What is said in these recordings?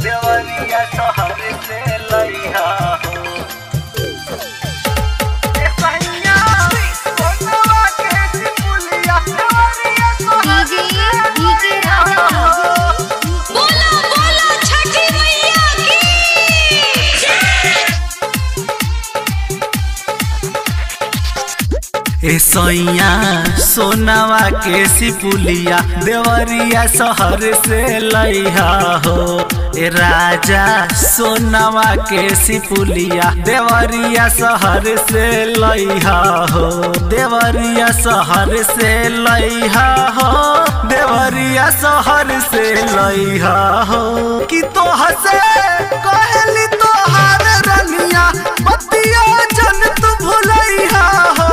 देवरिया शहर से लइहा हो। ए सैया सोनावा के सिपुलिया देवरिया शहर से लइहा हो। ए राजा सोनावा के सिपुलिया देवरिया शहर से लइहा हो। देवरिया शहर से लइहा हो। देवरिया शहर से लइहा हो। कि तोह से कहली तोहार रनिया बतिया जन तू भुलइहा हो।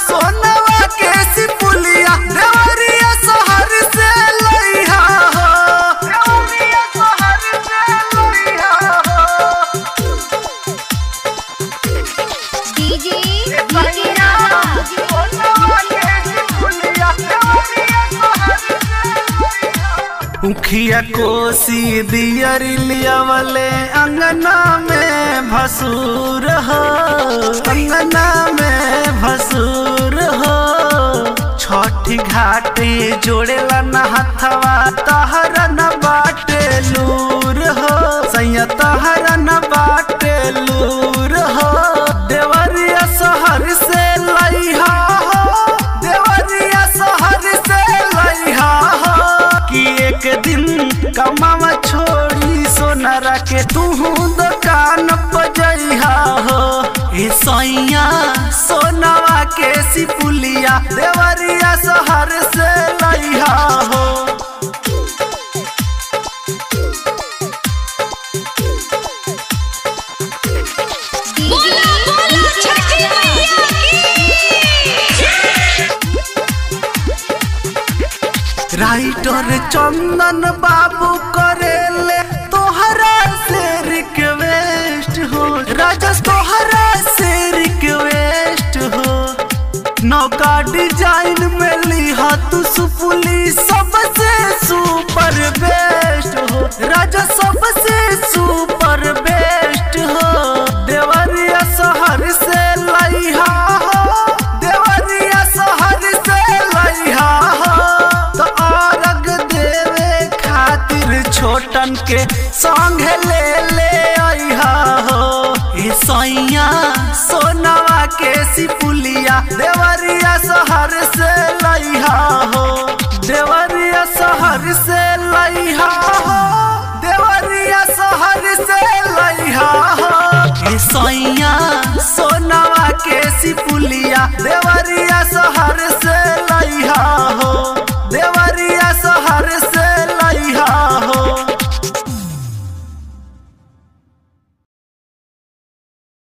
सोनवा के सिपुलिया देवरिया शहर से लइहा हो। देवरिया शहर से लइहा हो। डीजे राजा सोनवा के सिपुलिया देवरिया शहर से लइहा। उखिया कोसी दियरिलिया वाले अंगना में भसूर हो। अंगना में भसूर हो। छठी घाटे जोड़ेला न हथवा तहरा न बाटे लूर हो। सैया तहरा न बाटे लूर हो। देवरिया शहर से लइहा हो। देवरिया शहर से लइहा हो। कि एक दिन कमावा छोड़ी सोनारा के तू दुकान पर जइहा हो। ए सैया सोनावा के सिपुलिया देवरिया शहर से लइहा हो। राइटर चंदन बाबू करेले तोहरा से रिक्वेस्ट हो। राजा तोहरा से रिक्वेस्ट हो। नौका डिजाइन में लिहा तू सुपुली सबसे सुपर बेस्ट हो। राजा सबसे सुपर बेस्ट हो। देवरिया शहर से लइहा हो। देवरिया शहर से लइहा हो। छोटन के संग ले आइहा हो। ए सैया सोनावा के सिपुलिया देवरिया शहर से लइहा हो। देवरिया शहर से लइहा हो। देवरिया शहर से लइहा हो। ए सैया सोनावा के सिपुलिया देवरिया